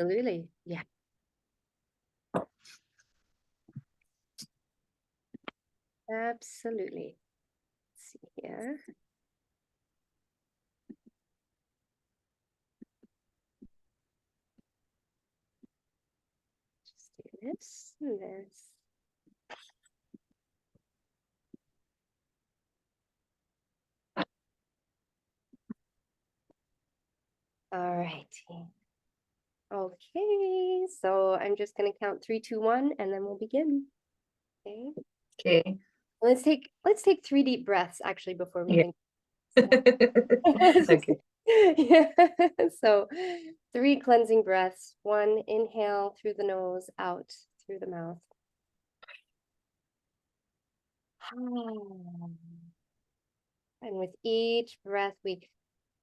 Absolutely. Yeah. Absolutely. Let's see here. Just do this and this. All righty. Okay, so I'm just going to count 3, 2, 1, and then we'll begin. Okay. Okay. Let's take 3 deep breaths actually before we Yeah. begin. Okay. Yeah. So 3 cleansing breaths. 1, inhale through the nose, out through the mouth. And with each breath, we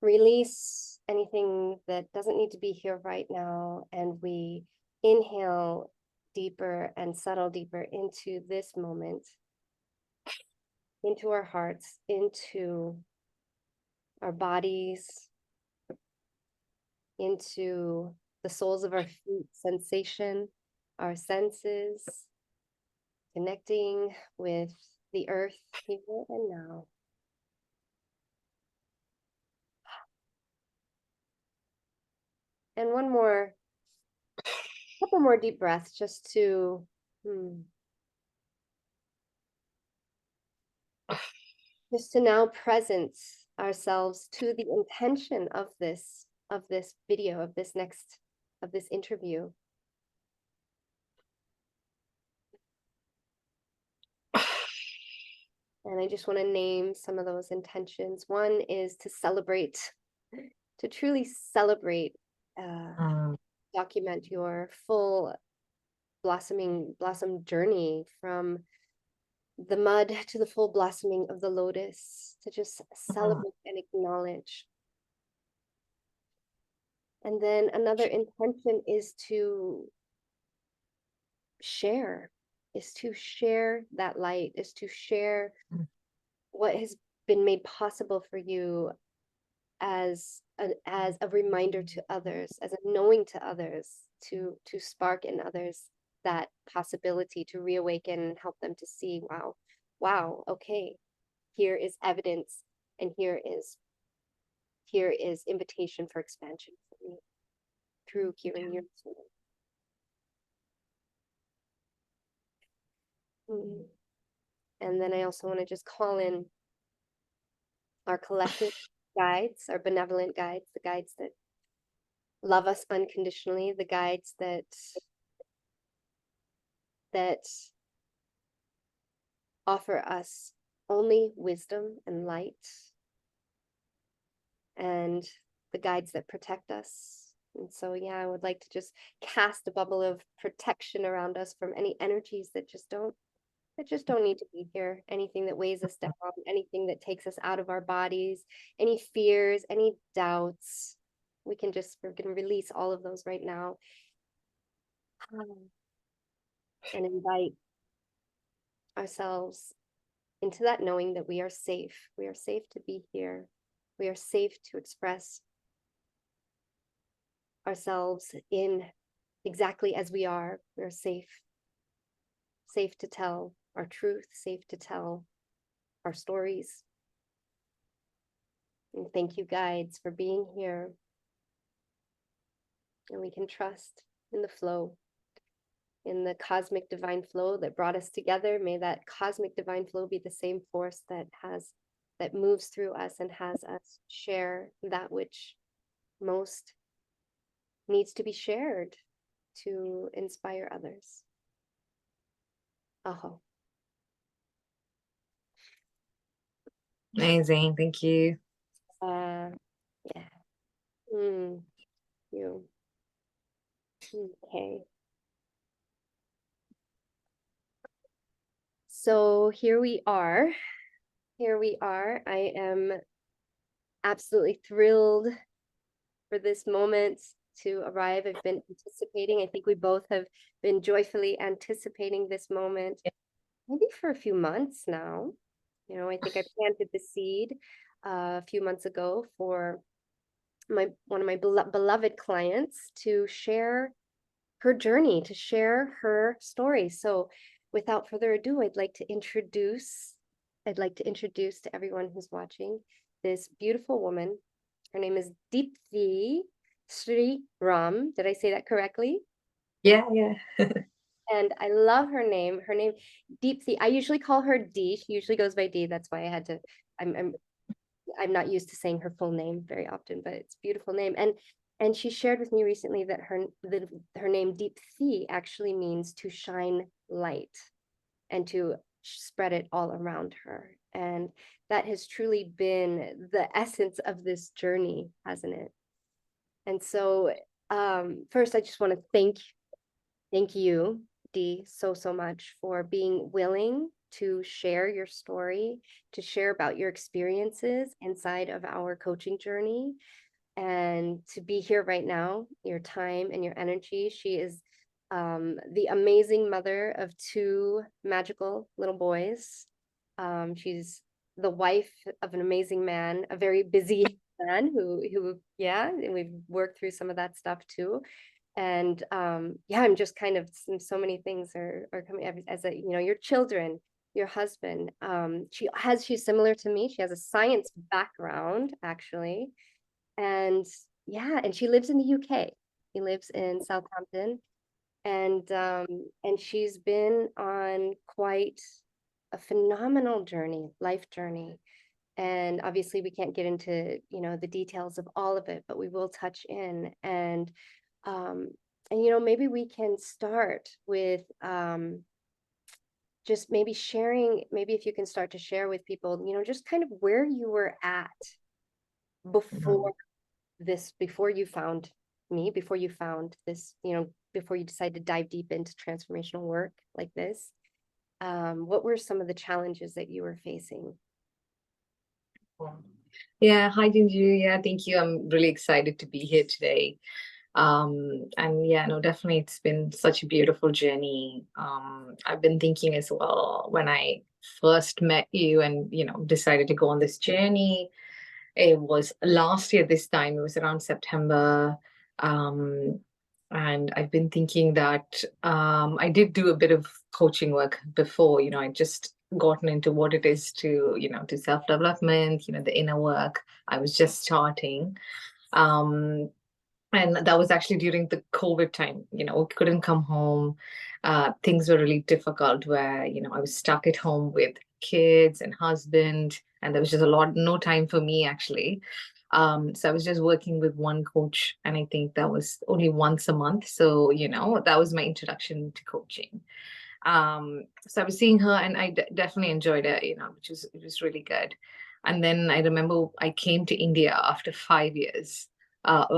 release anything that doesn't need to be here right now. And we inhale deeper and settle deeper into this moment, into our hearts, into our bodies, into the soles of our feet, sensation, our senses, connecting with the earth here and now. And couple more deep breaths just to now presence ourselves to the intention of this video, of this interview. And I just want to name some of those intentions. One is to celebrate, to truly celebrate, document your full blossom journey from the mud to the full blossoming of the lotus, to just celebrate and acknowledge. And then another intention is to share that light, is to share what has been made possible for you as a reminder to others, as a knowing to others, to spark in others that possibility, to reawaken and help them to see, wow, okay, here is evidence, and here is invitation for expansion for me through hearing your story. And then I also want to just call in our collective guides, our benevolent guides, the guides that love us unconditionally, the guides that offer us only wisdom and light, and the guides that protect us. And so, yeah, I would like to just cast a bubble of protection around us from any energies that just don't need to be here, anything that weighs us down, anything that takes us out of our bodies, any fears, any doubts. We're going to release all of those right now. And invite ourselves into that knowing that we are safe. We are safe to be here. We are safe to express ourselves in exactly as we are. We are safe to tell our truth, safe to tell our stories. And thank you, guides, for being here. And we can trust in the flow, in the cosmic divine flow that brought us together. May that cosmic divine flow be the same force that moves through us and has us share that which most needs to be shared to inspire others. Aho. Amazing. Thank you. Yeah. You. Okay. So here we are. I am absolutely thrilled for this moment to arrive. I've been anticipating. I think we both have been joyfully anticipating this moment, maybe for a few months now. I think I planted the seed a few months ago for one of my beloved clients to share her journey, to share her story. So without further ado, I'd like to introduce to everyone who's watching this beautiful woman. Her name is Deepthi Sri Ram. Did I say that correctly? Yeah. And I love her name. Her name, Deepthi. I usually call her Dee. She usually goes by Dee. That's why I had to. I'm not used to saying her full name very often, but it's a beautiful name. And she shared with me recently that her name Deepthi actually means to shine light and to spread it all around her. And that has truly been the essence of this journey, hasn't it? And so first I just want to thank you, Dee, so much for being willing to share your story, to share about your experiences inside of our coaching journey, and to be here right now, your time and your energy. She is the amazing mother of two magical little boys. She's the wife of an amazing man, a very busy man who, yeah, and we've worked through some of that stuff too. And yeah, I'm just kind of, so many things are coming as a, your children, your husband. She's similar to me. She has a science background, actually. And yeah, and she lives in the UK. She lives in Southampton. And she's been on quite a phenomenal journey, life journey. And obviously we can't get into, the details of all of it, but we will touch in. Um, and maybe we can start with just maybe sharing, maybe if you can start to share with people, just kind of where you were at before before you found me, before you found this, before you decided to dive deep into transformational work like this. What were some of the challenges that you were facing? Yeah, hi Jinju. Yeah, thank you. I'm really excited to be here today. And yeah, no, definitely it's been such a beautiful journey. I've been thinking as well when I first met you and decided to go on this journey. It was last year this time, it was around September. Um, and I've been thinking that I did do a bit of coaching work before, I just gotten into what it is to self-development, the inner work. I was just starting. Um, and that was actually during the COVID time, we couldn't come home. Things were really difficult where, I was stuck at home with kids and husband, and there was just no time for me actually. So I was just working with one coach, and I think that was only once a month. So, that was my introduction to coaching. So I was seeing her, and I definitely enjoyed it, it was really good. And then I remember I came to India after 5 years,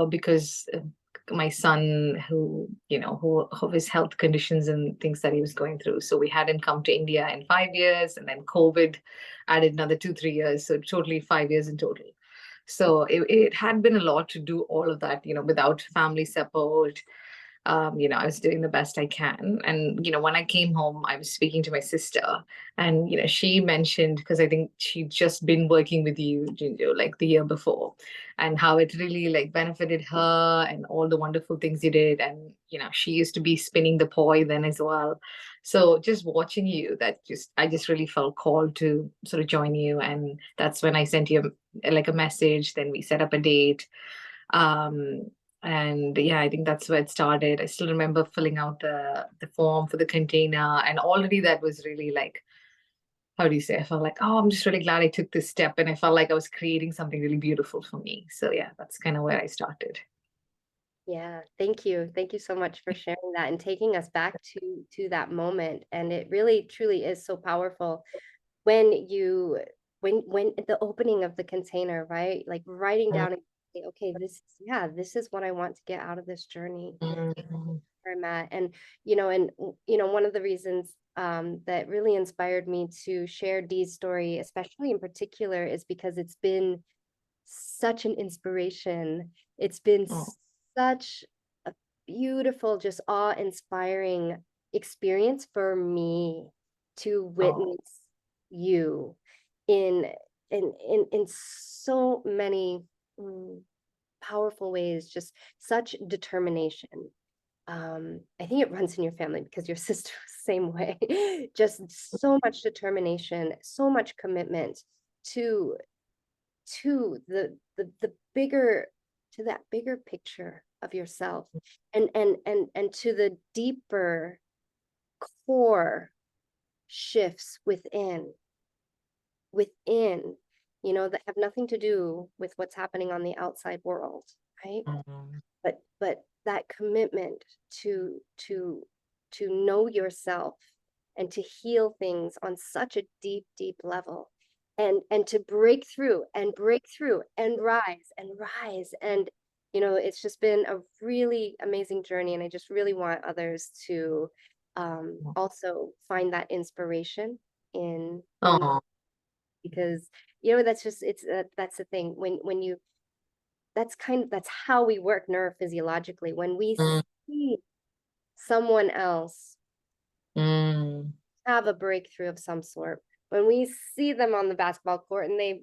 because my son, who of his health conditions and things that he was going through. So we hadn't come to India in 5 years, and then COVID added another 2-3 years, so totally 5 years in total. So it had been a lot to do all of that, without family support. I was doing the best I can. And, when I came home, I was speaking to my sister, and, she mentioned, because I think she'd just been working with you, Jinju, like the year before, and how it really like benefited her and all the wonderful things you did. And, she used to be spinning the poi then as well. So just watching you, I just really felt called to sort of join you. And that's when I sent you like a message. Then we set up a date. Um, and yeah, I think that's where it started. I still remember filling out the form for the container, and already that was really like, how do you say? I felt like, oh, I'm just really glad I took this step, and I felt like I was creating something really beautiful for me. So yeah, that's kind of where I started. Yeah, thank you. Thank you so much for sharing that and taking us back to that moment. And it really truly is so powerful when when the opening of the container, right? Like writing down and say, okay, this is what I want to get out of this journey Mhm. where I'm at. And one of the reasons that really inspired me to share Dee's story, especially in particular, is because it's been such an inspiration. It's been Oh, such a beautiful, just awe-inspiring experience for me to oh, witness you in in so many, mm, powerful ways, just such determination. I think it runs in your family because your sister was the same way. Just so much determination, so much commitment to the bigger, to that bigger picture of yourself, and to the deeper core shifts within, that have nothing to do with what's happening on the outside world, right? But that commitment to know yourself and to heal things on such a deep level, and to break through and rise and rise. And it's just been a really amazing journey, and I just really want others to also find that inspiration in Oh. because that's just that's the thing, when you that's how we work neurophysiologically. When we Mm, see someone else mm, have a breakthrough of some sort, when we see them on the basketball court and they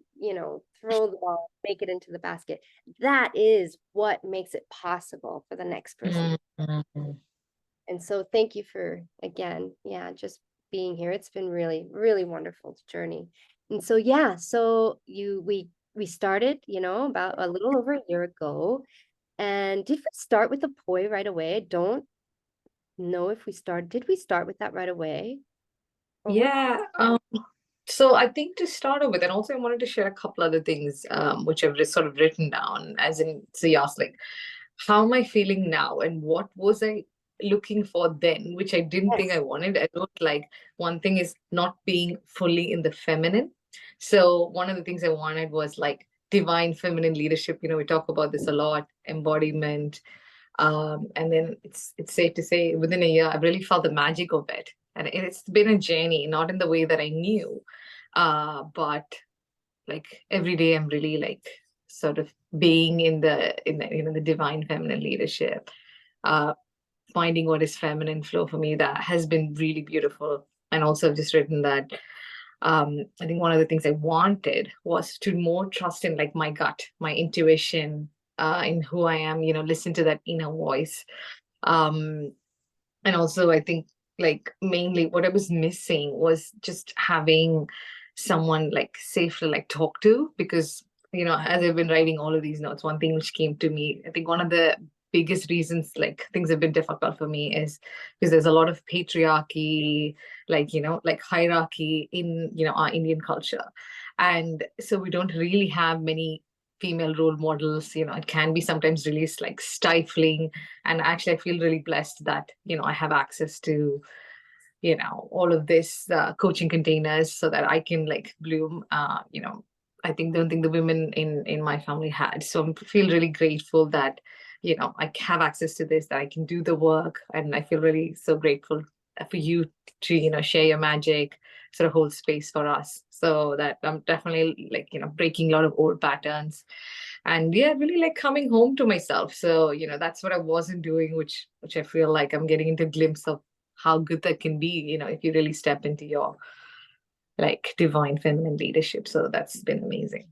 throw the ball, make it into the basket, that is what makes it possible for the next person. mm. And so thank you for, again, yeah, just being here. It's been really, really wonderful journey. And so, yeah, so we started, about a little over a year ago. And did we start with the poi right away? I don't know if did we start with that right away? Or what? Yeah. So I think to start off with, and also I wanted to share a couple other things, which I've just sort of written down, as in, so you asked, like, how am I feeling now, and what was I looking for then, which I didn't think I Yes. wanted. I wrote, like, one thing is not being fully in the feminine. So one of the things I wanted was like divine feminine leadership. We talk about this a lot, embodiment. And then it's safe to say within a year, I've really felt the magic of it. And it's been a journey, not in the way that I knew, but like every day I'm really like sort of being in the divine feminine leadership, uh, finding what is feminine flow for me. That has been really beautiful. And also I've just written that I think one of the things I wanted was to more trust in like my gut, my intuition, in who I am, listen to that inner voice. Um, and also I think like mainly what I was missing was just having someone like safe to like talk to, because as I've been writing all of these notes, one thing which came to me, I think one of the biggest reasons like things have been difficult for me is because there's a lot of patriarchy, like like hierarchy in our Indian culture. And so we don't really have many female role models. It can be sometimes really like stifling. And actually I feel really blessed that I have access to all of this coaching containers so that I can like bloom. I don't think the women in my family had. So I feel really grateful that I have access to this, that I can do the work. And I feel really so grateful for you to share your magic, sort of hold space for us, so that I'm definitely like breaking a lot of old patterns, and yeah, really like coming home to myself. So that's what I wasn't doing, which I feel like I'm getting into a glimpse of how good that can be, if you really step into your like divine feminine leadership. So that's been amazing.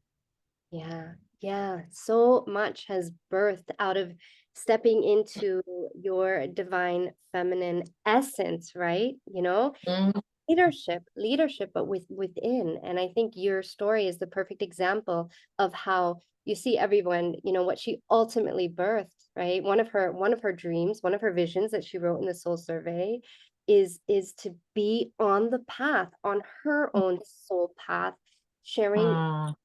Yeah, yeah. So much has birthed out of stepping into your divine feminine essence, right? Mm, Leadership, but within. And I think your story is the perfect example of how you see everyone, what she ultimately birthed, right? One of her dreams, one of her visions that she wrote in the soul survey is to be on the path, on her own soul path, sharing mm,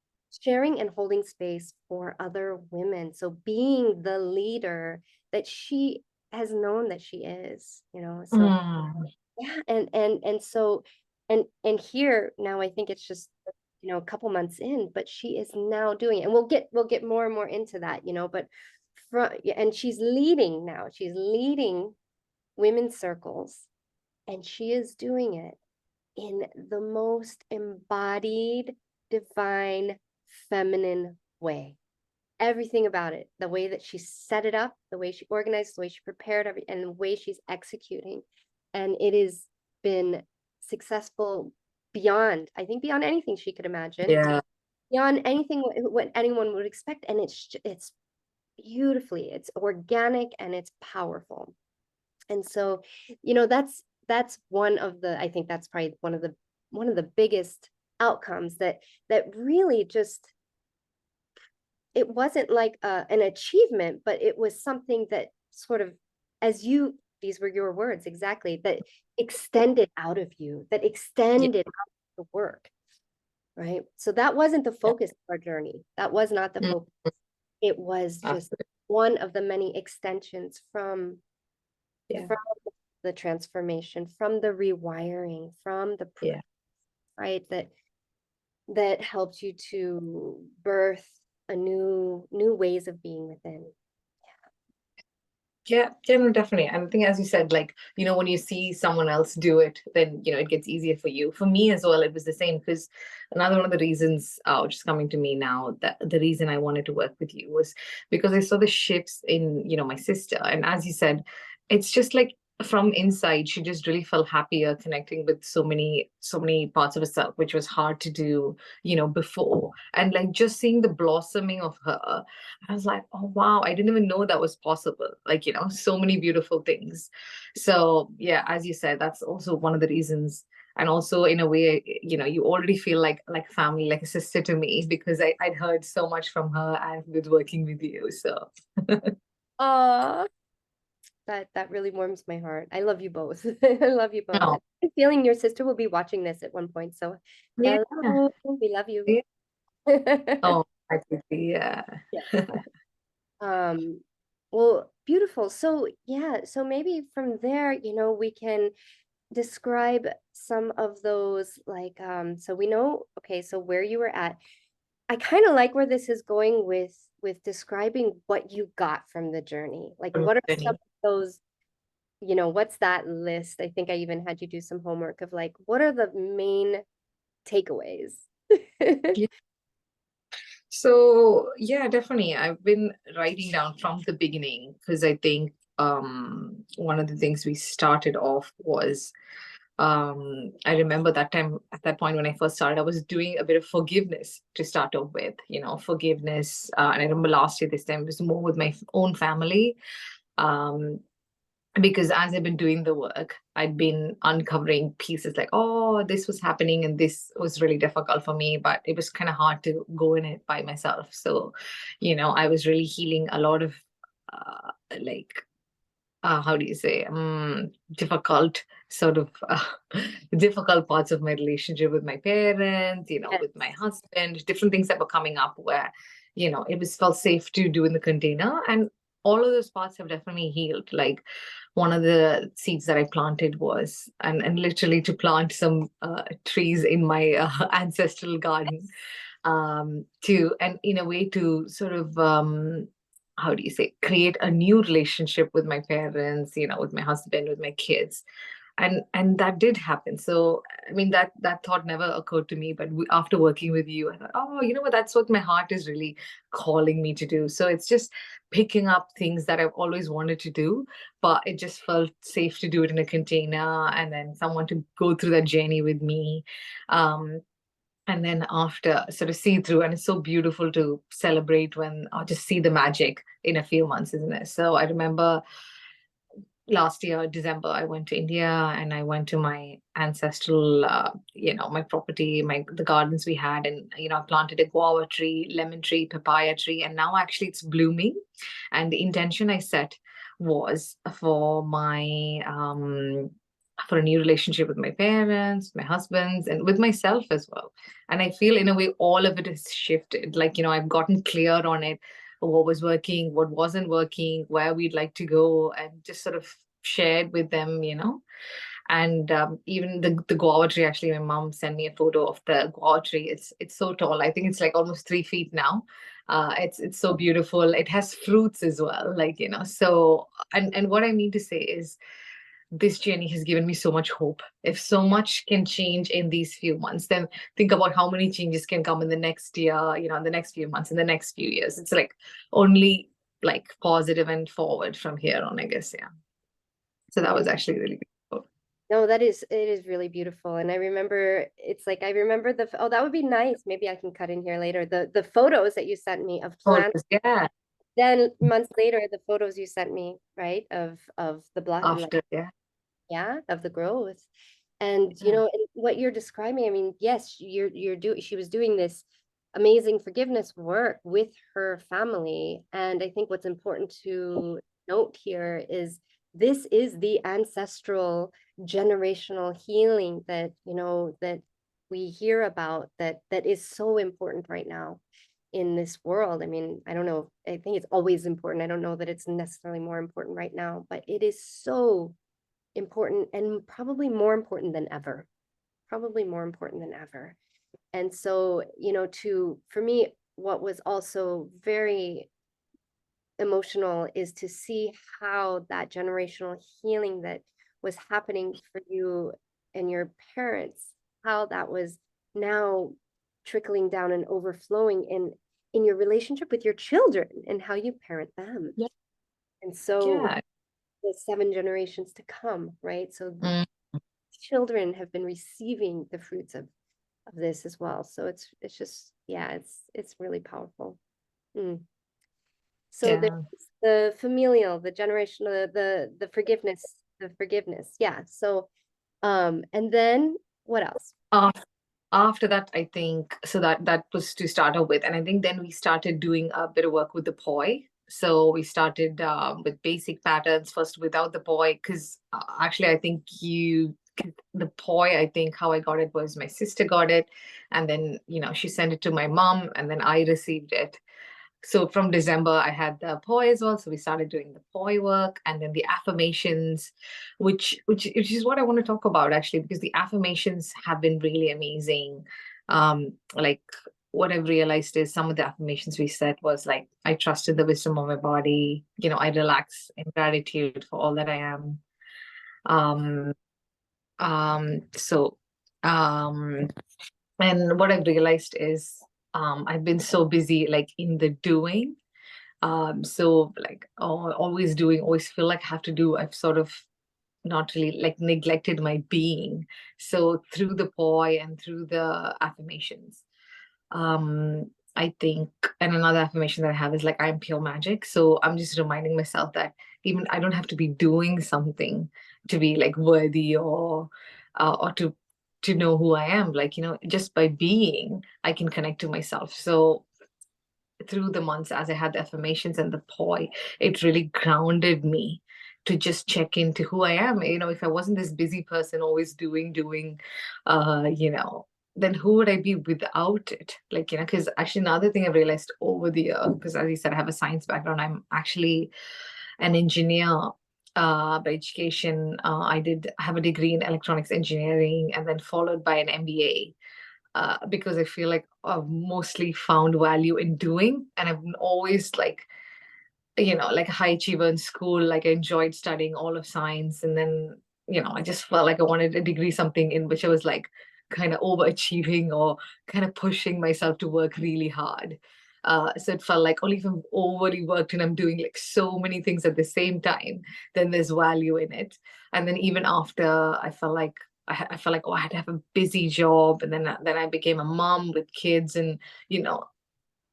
sharing and holding space for other women. So being the leader that she has known that she is, so mm, yeah. And here now, I think it's just a couple months in, but she is now doing it, and we'll get more and more into that, but and she's leading now, she's leading women's circles, and she is doing it in the most embodied, divine, feminine way. Everything about it, the way that she set it up, the way she organized, the way she prepared and the way she's executing. And it has been successful beyond, I think, beyond anything she could imagine, yeah. beyond anything what anyone would expect. And it's beautifully. It's organic and it's powerful. And so, you know, that's one of the, I think that's probably one of the biggest outcomes that really just, it wasn't like an achievement, but it was something that sort of, as you, these were your words exactly, that extended out of you, that Yeah, extended out the work, right? So that wasn't the yeah, focus of our journey. That was not the mm, focus. It was just absolutely. one of the many extensions Yeah, from the transformation, from the rewiring, from the yeah. right, that helped you to birth a new ways of being within. Yeah, yeah, no, definitely. And I think, as you said, like, when you see someone else do it, then, it gets easier for you. For me as well, it was the same because another one of the reasons, which is coming to me now, that the reason I wanted to work with you was because I saw the shifts in, my sister. And as you said, it's just like from inside, she just really felt happier connecting with so many parts of herself, which was hard to do, before. And like just seeing the blossoming of her, I was like, oh wow, I didn't even know that was possible. Like, so many beautiful things. So yeah, as you said, that's also one of the reasons. And also in a way, you already feel like family, like a sister to me, because I'd heard so much from her and with working with you. So Oh, that really warms my heart. I love you both. I love you both. no. I'm feeling your sister will be watching this at one point. So Yeah. hello, we love you. Yeah. Oh, I could see, yeah. Yeah. Um, well, beautiful. So yeah, so maybe from there, we can describe some of those like so we know, okay, so where you were at. I kind of like where this is going with describing what you got from the journey. Like From what are the some journey. of those, what's that list? I think I even had you do some homework of like what are the main takeaways? So yeah, definitely. I've been writing down from the beginning because I think one of the things we started off was I remember that time at that point when I first started, I was doing a bit of forgiveness to start off with, forgiveness. And I remember last year, this time it was more with my own family. Um, because as I've been doing the work, I'd been uncovering pieces like, oh, this was happening and this was really difficult for me, but it was kind of hard to go in it by myself. So, I was really healing a lot of like how do you say difficult sort of difficult parts of my relationship with my parents, Yes. with my husband, different things that were coming up where it was felt safe to do in the container, and all of those parts have definitely healed. Like one of the seeds that I planted was and literally to plant some trees in my ancestral garden, to and in a way to sort of how do you say, create a new relationship with my parents, with my husband, with my kids. And that did happen. So I mean, that thought never occurred to me, but after working with you, I thought, oh, you know what, that's what my heart is really calling me to do. So it's just picking up things that I've always wanted to do, but it just felt safe to do it in a container, and then someone to go through that journey with me. Um, and then after sort of see through, and it's so beautiful to celebrate when or just see the magic in a few months, isn't it? So I remember last year December I went to India and I went to my ancestral my property, the gardens we had, and I planted a guava tree, lemon tree, papaya tree, and now actually it's blooming. And the intention I set was for a new relationship with my parents, my husbands, and with myself as well. And I feel in a way all of it has shifted. Like, I've gotten clear on it, what was working, what wasn't working, where we'd like to go, and just sort of shared with them, And even the guava tree, actually, my mom sent me a photo of the guava tree. It's so tall. I think it's like almost 3 feet now. It's so beautiful. It has fruits as well, like, So, and what I mean to say is, this journey has given me so much hope. If so much can change in these few months, then think about how many changes can come in the next year, in the next few months, in the next few years. It's like only like positive and forward from here on, I guess. Yeah. So that Yeah. was actually really beautiful. No, it is really beautiful. And I remember, it's like I remember oh, that would be nice. Maybe I can cut in here later. The photos that you sent me of plants Photos, yeah. then months later, the photos you sent me, right, of the blood, like, After, yeah. yeah, of the growth. And you Yeah. know, and what you're describing, I mean, yes, she was doing this amazing forgiveness work with her family. And I think what's important to note here is this is the ancestral generational healing that, you know, that we hear about, that is so important right now in this world. I mean, I don't know, I think it's always important. I don't know that it's necessarily more important right now, but it is so important, and probably more important than ever. Probably more important than ever. And so, you know, for me, what was also very emotional is to see how that generational healing that was happening for you and your parents, how that was now trickling down and overflowing in your relationship with your children and how you parent them. Yeah. And so Yeah. the 7 generations to come, right? So Mm, children have been receiving the fruits of this as well. So it's just, yeah, it's really powerful. Mm. So there's yeah. the familial, the generational, the forgiveness, the forgiveness. Yeah. So and then what else? Af- After that, I think so that was to start off with, and I think then we started doing a bit of work with the poi. So we started with basic patterns first without the poi, because actually I think the poi. I think how I got it was my sister got it, and then she sent it to my mom, and then I received it. So from December, I had the poi as well. So we started doing the poi work, and then the affirmations, which is what I want to talk about actually, because the affirmations have been really amazing. Like what I've realized is some of the affirmations we said was like, I trusted the wisdom of my body. I relax in gratitude for all that I am. Um, so, um, and what I've realized is, I've been so busy like in the doing, so like always doing, always feel like I have to do. I've sort of not really like neglected my being. So through the poi and through the affirmations, I think, and another affirmation that I have is like, I'm pure magic. So I'm just reminding myself that even I don't have to be doing something to be like worthy, or to know who I am. Like, just by being, I can connect to myself. So through the months, as I had the affirmations and the poi, it really grounded me to just check into who I am. If I wasn't this busy person always doing, then who would I be without it? Like, because actually another thing I've realized over the year, because as you said, I have a science background, I'm actually an engineer by education. I have a degree in electronics engineering and then followed by an MBA, because I feel like I've mostly found value in doing. And I've been always like a high achiever in school. Like I enjoyed studying all of science. And then, I just felt like I wanted a degree, something in which I was like kind of overachieving or kind of pushing myself to work really hard. So it felt like only if I'm overly worked and I'm doing like so many things at the same time, then there's value in it. And then even after, I felt like I felt like, oh, I had to have a busy job, and then I became a mom with kids, and you know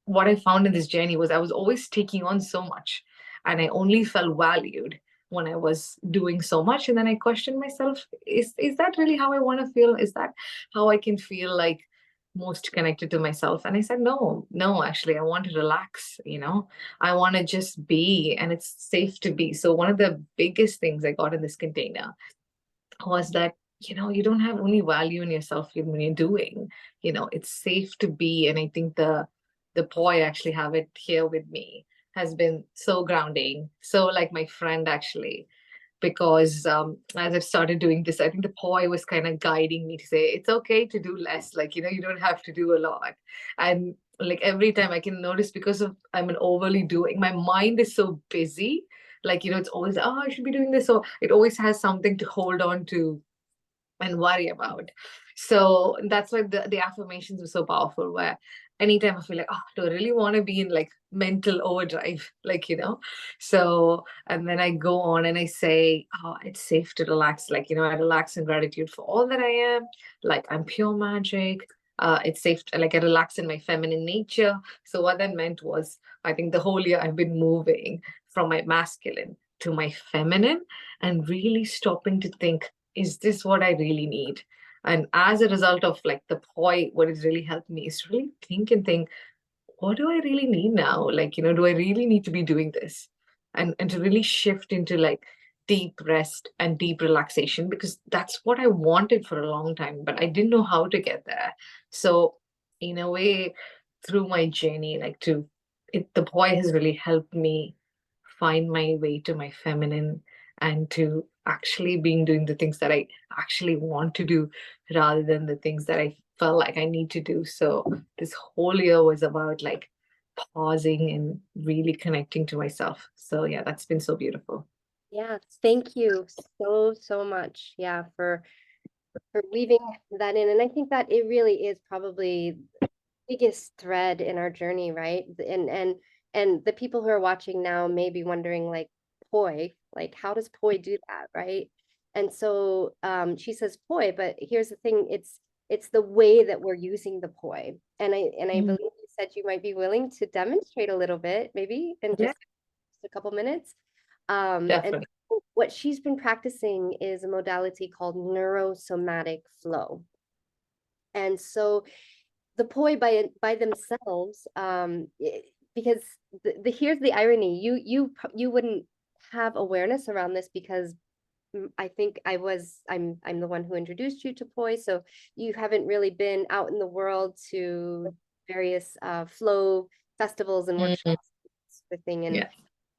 what I found in this journey was I was always taking on so much, and I only felt valued when I was doing so much. And then I questioned myself, is that really how I want to feel? Is that how I can feel like most connected to myself? And I said, no, no, actually, I want to relax, I want to just be, and it's safe to be. So one of the biggest things I got in this container was that you don't have only value in yourself when you're doing, it's safe to be. And I think the poi, actually have it here with me, has been so grounding. So like my friend actually, because as I've started doing this, I think the poi was kind of guiding me to say it's okay to do less, like you don't have to do a lot. And like every time I can notice, because of I'm an overly doing, my mind is so busy, like it's always, oh, I should be doing this, so it always has something to hold on to and worry about. So that's why the affirmations were so powerful, where anytime I feel like, oh, do I really want to be in like mental overdrive? Like, so, and then I go on and I say, oh, it's safe to relax. Like, I relax in gratitude for all that I am. Like, I'm pure magic. It's safe, like I relax in my feminine nature. So what that meant was, I think the whole year I've been moving from my masculine to my feminine and really stopping to think, is this what I really need? And as a result of like the poi, what has really helped me is really think, what do I really need now? Like, do I really need to be doing this? And to really shift into like deep rest and deep relaxation, because that's what I wanted for a long time, but I didn't know how to get there. So in a way, through my journey, the boy has really helped me find my way to my feminine and to actually being doing the things that I actually want to do rather than the things that I felt like I need to do. So this whole year was about like pausing and really connecting to myself. So yeah, that's been so beautiful. Yeah, thank you so much. Yeah, for weaving that in. And I think that it really is probably the biggest thread in our journey, right? And the people who are watching now may be wondering, like, poi, like how does poi do that, right? And so she says poi, but here's the thing, it's the way that we're using the poi. And I Mm. believe you said you might be willing to demonstrate a little bit, maybe in Yeah, just a couple minutes. And definitely. what she's been practicing is a modality called NeuroSomatic Flow. And so the poi by themselves, because here's the irony, you wouldn't have awareness around this because I think I'm the one who introduced you to poi, so you haven't really been out in the world to various flow festivals and Mm. workshops, the thing, and Yeah.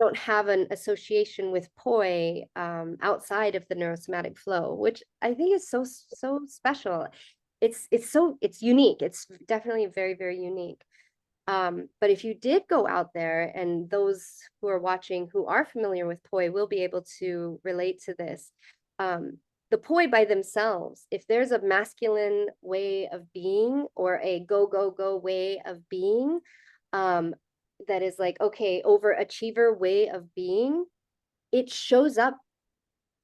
don't have an association with poi outside of the neurosomatic flow, which I think is so special. It's unique. It's definitely very unique. But if you did go out there, and those who are watching who are familiar with poi will be able to relate to this. The poi by themselves, if there's a masculine way of being or a go way of being, um, that is like, okay, overachiever way of being, it shows up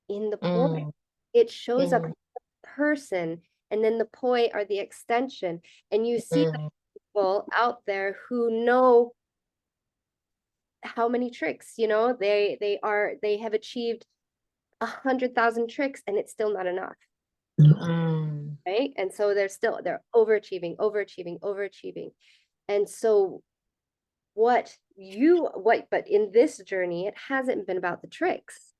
in the poi. Mm. It shows up in Mm. the person, and then the poi are the extension. And you see the Mm. people out there who know how many tricks, they have achieved 100,000 tricks, and it's still not enough, Mm. right? And so they're overachieving. And so but in this journey, it hasn't been about the tricks,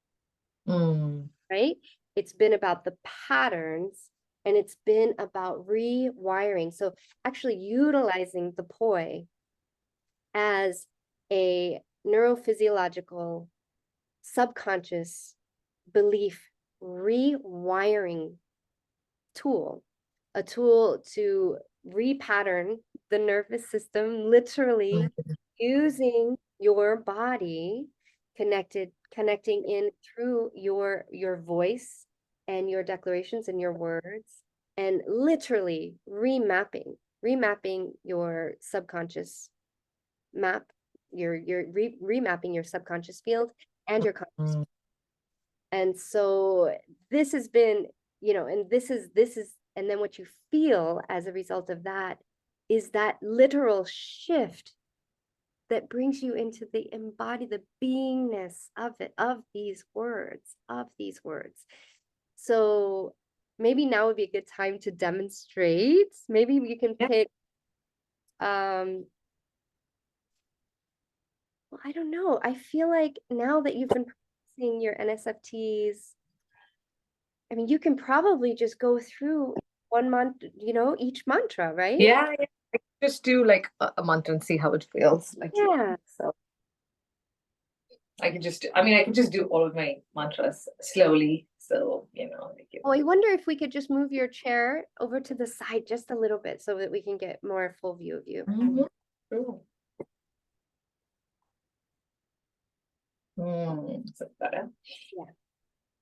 Mm. right? It's been about the patterns, and it's been about rewiring. So actually utilizing the poi as a neurophysiological subconscious belief rewiring tool, a tool to repattern the nervous system, literally Mm. using your body, connecting in through your voice and your declarations and your words, and literally remapping your subconscious map, remapping your subconscious field and your conscious. Mm. And so this has been, and this is, and then what you feel as a result of that is that literal shift that brings you into the beingness of it, of these words. So maybe now would be a good time to demonstrate. Maybe we can Yeah. pick, well, I don't know. I feel like now that you've been practicing your NSFTs, I mean, you can probably just go through one month, each mantra, right? Yeah, yeah. I can just do like a month and see how it feels. Like, Yeah. so I can just do all of my mantras slowly. So, Oh, I wonder if we could just move your chair over to the side just a little bit so that we can get more full view of you. Mhm. True. Is that better? Yeah.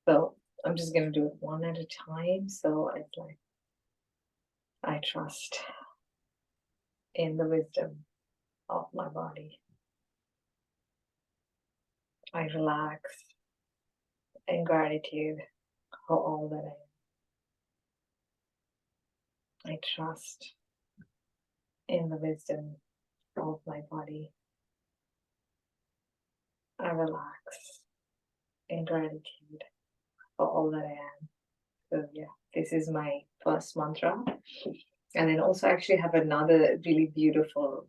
So I'm just gonna do it one at a time. So I trust in the wisdom of my body. I relax in gratitude for all that I am. I trust in the wisdom of my body. I relax in gratitude for all that I am. So yeah, this is my first mantra. And then also actually have another really beautiful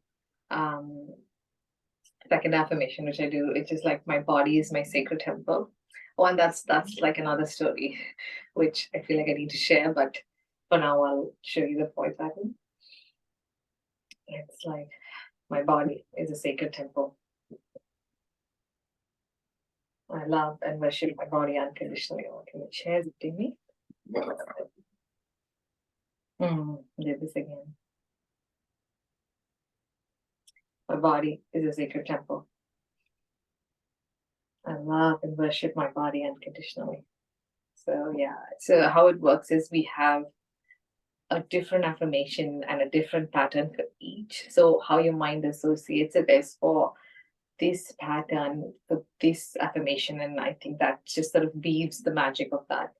second affirmation, which I do. It's just like my body is my sacred temple. Oh, and that's like another story, which I feel like I need to share, but for now I'll show you the voice button. It's like my body is a sacred temple. I love and worship my body unconditionally. Oh, can you share it to me? Did this again. My body is a sacred temple. I love and worship my body unconditionally. So yeah, so how it works is we have a different affirmation and a different pattern for each. So how your mind associates it is for this pattern, for this affirmation, and I think that just sort of weaves the magic of that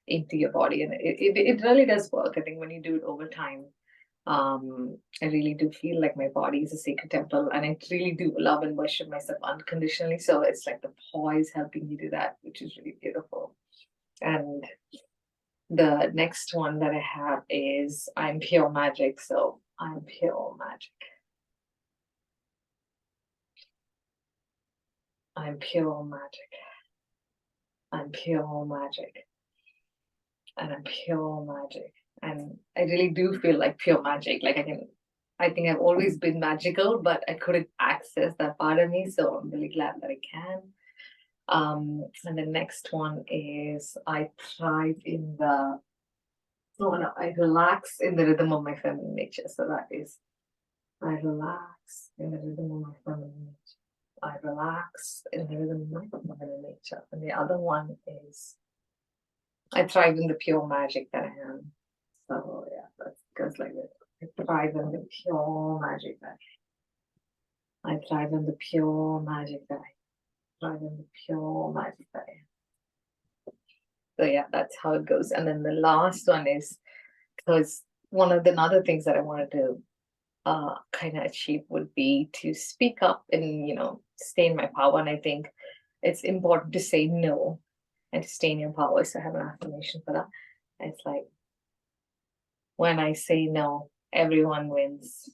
into your body, and it really does work. I think when you do it over time, I really do feel like my body is a sacred temple, and I really do love and worship myself unconditionally. So it's like the poise helping you do that, which is really beautiful. And the next one that I have is I'm pure magic. So I'm pure magic. I'm pure magic. I'm pure magic. And I'm pure magic. And I really do feel like pure magic. Like I think I've always been magical, but I couldn't access that part of me. So I'm really glad that I can. And the next one is I thrive in the I relax in the rhythm of my feminine nature. So that is I relax in the rhythm of my feminine nature. I relax in the rhythm of my feminine nature. And the other one is I thrive in the pure magic that I am. So yeah, that goes like this. I thrive in the pure magic that I am. I thrive in the pure magic that I am. Thrive in the pure magic that I am. So yeah, that's how it goes. And then the last one is because one of the other things that I wanted to kind of achieve would be to speak up and stay in my power. And I think it's important to say no and to stay in your power. So I have an affirmation for that. It's like when I say no, everyone wins.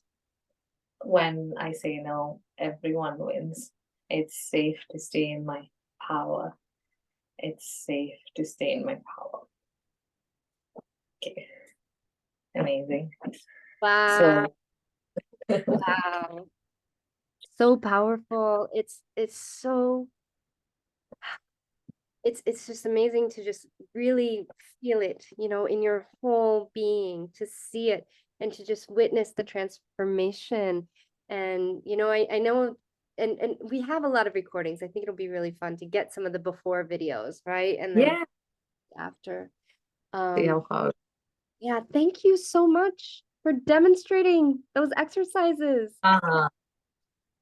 When I say no, everyone wins. It's safe to stay in my power. It's safe to stay in my power. Okay. Amazing. Wow. So Wow. So powerful. It's so it's just amazing to just really feel it, in your whole being, to see it and to just witness the transformation. And I know, and we have a lot of recordings. I think it'll be really fun to get some of the before videos, right? And then yeah, after. see Um, how far. yeah, thank you so much for demonstrating those exercises.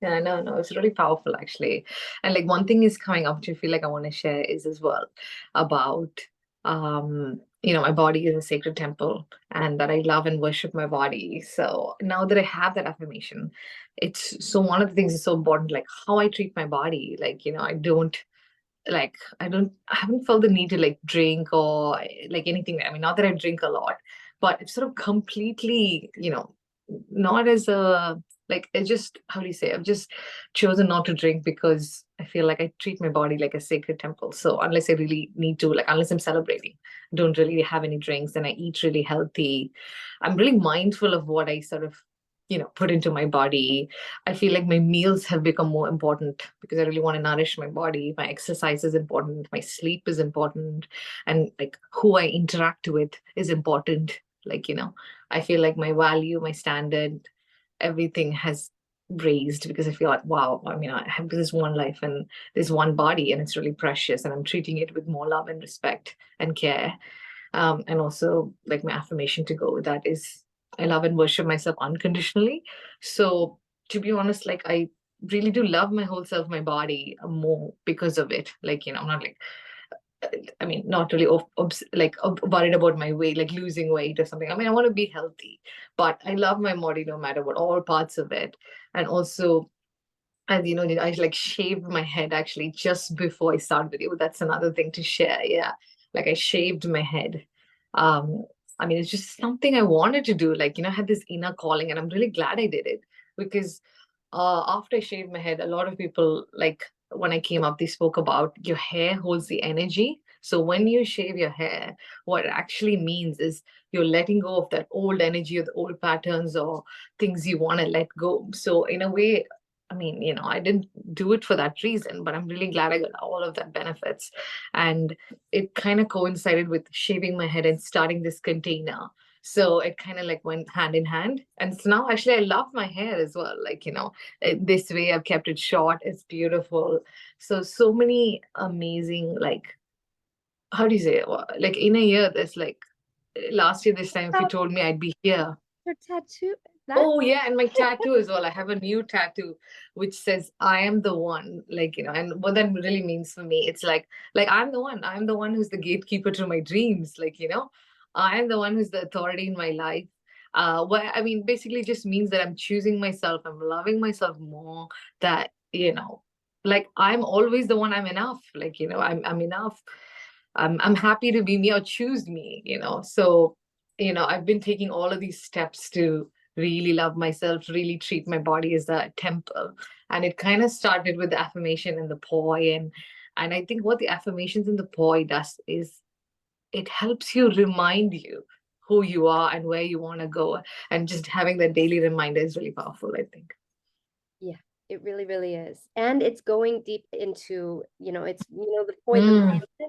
Yeah, no, it's really powerful actually. And like one thing is coming up which I feel like I want to share is as well about my body is a sacred temple and that I love and worship my body. So now that I have that affirmation, it's so one of the things is so important, like how I treat my body. Like, I haven't felt the need to like drink or like anything. I mean, not that I drink a lot, but it's sort of completely, not as a like it's just how do you say, I've just chosen not to drink because I feel like I treat my body like a sacred temple. So unless I really need to, like unless I'm celebrating, don't really have any drinks and I eat really healthy. I'm really mindful of what I sort of put into my body. I feel like my meals have become more important because I really want to nourish my body. My exercise is important, my sleep is important, and like who I interact with is important. Like, I feel like my value, my standard, everything has raised because I feel like, wow, I mean, I have this one life and this one body, and it's really precious, and I'm treating it with more love and respect and care. And also, like, my affirmation to go with that is I love and worship myself unconditionally. So, to be honest, like, I really do love my whole self, my body more because of it. Like, I'm not like I mean, not really worried about my weight, like losing weight or something. I mean, I want to be healthy, but I love my body no matter what, all parts of it. And also, and I like shaved my head actually just before I started with you. That's another thing to share. Yeah. Like I shaved my head. Um, I mean, it's just something I wanted to do. Like, I had this inner calling, and I'm really glad I did it because after I shaved my head, a lot of people, like when I came up, they spoke about your hair holds the energy. So when you shave your hair, what it actually means is you're letting go of that old energy or the old patterns or things you want to let go. So in a way, I mean, I didn't do it for that reason, but I'm really glad I got all of that benefits. And it kind of coincided with shaving my head and starting this container. So it kind of like went hand in hand. And so now actually I love my hair as well. Like, this way I've kept it short. It's beautiful. So many amazing, like, how do you say it? Like in a year, there's like last year, this time, if you Oh, told me I'd be here. your tattoo. That Oh yeah, and my tattoo as well. I have a new tattoo which says I am the one, like, and what that really means for me, it's like I'm the one. I'm the one who's the gatekeeper to my dreams. Like, I am the one who's the authority in my life. Where I mean, basically just means that I'm choosing myself, I'm loving myself more, that, like I'm always the one, I'm enough. Like, I'm enough. I'm happy to be me or choose me, So, I've been taking all of these steps to really love myself, really treat my body as a temple. And it kind of started with the affirmation and the poi. And I think what the affirmations and the poi does is it helps you remind you who you are and where you want to go. And just having that daily reminder is really powerful, I think. Yeah, it really, really is. And it's going deep into, it's, the point, the Mm, mindset,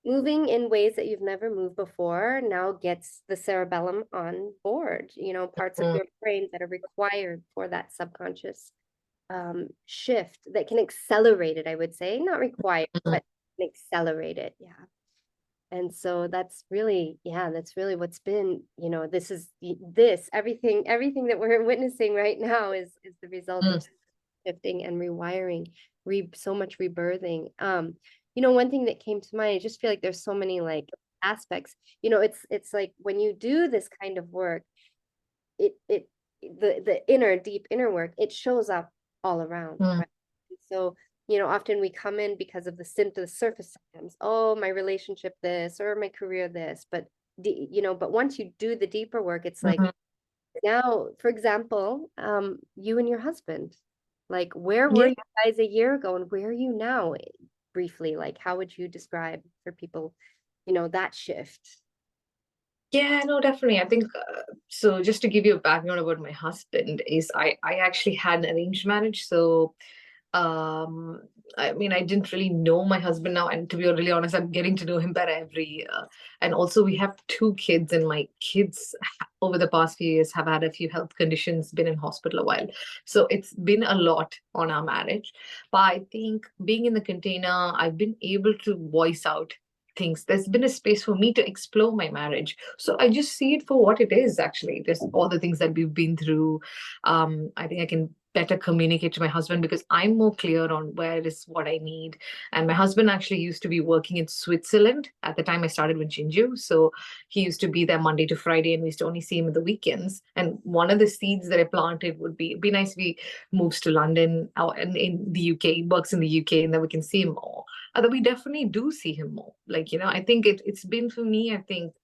moving in ways that you've never moved before now gets the cerebellum on board, parts of mm, your brain that are required for that subconscious shift that can accelerate it, I would say, not required, mm, but can accelerate it. Yeah. And so that's really, yeah, that's really what's been, this is everything that we're witnessing right now is the result mm, of shifting and rewiring, so much rebirthing. One thing that came to mind, I just feel like there's so many like aspects. It's like when you do this kind of work, it the deep inner work, it shows up all around, mm, right? So, often we come in because of the symptoms, surface symptoms. Oh, my relationship this, or my career this, but once you do the deeper work, it's like mhm. now, for example, you and your husband, like where were Yeah. you guys a year ago and where are you now? Briefly, like how would you describe for people, that shift? Yeah, no, definitely. I think so. Just to give you a background about my husband, is I actually had an arranged marriage. So um, I mean, I didn't really know my husband now, and to be really honest, I'm getting to know him better every year. And also, we have two kids, and my kids over the past few years have had a few health conditions, been in hospital a while. So it's been a lot on our marriage. But I think being in the container, I've been able to voice out things. There's been a space for me to explore my marriage. So I just see it for what it is, actually. Just all the things that we've been through. I think I can better communicate to my husband because I'm more clear on where is what I need. And my husband actually used to be working in Switzerland at the time I started with Jinju. So he used to be there Monday to Friday, and we used to only see him in the weekends. And one of the seeds that I planted would be nice if he moves to London or in the UK, works in the UK, and then we can see him more. Although we definitely do see him more. Like, I think it's been for me, I think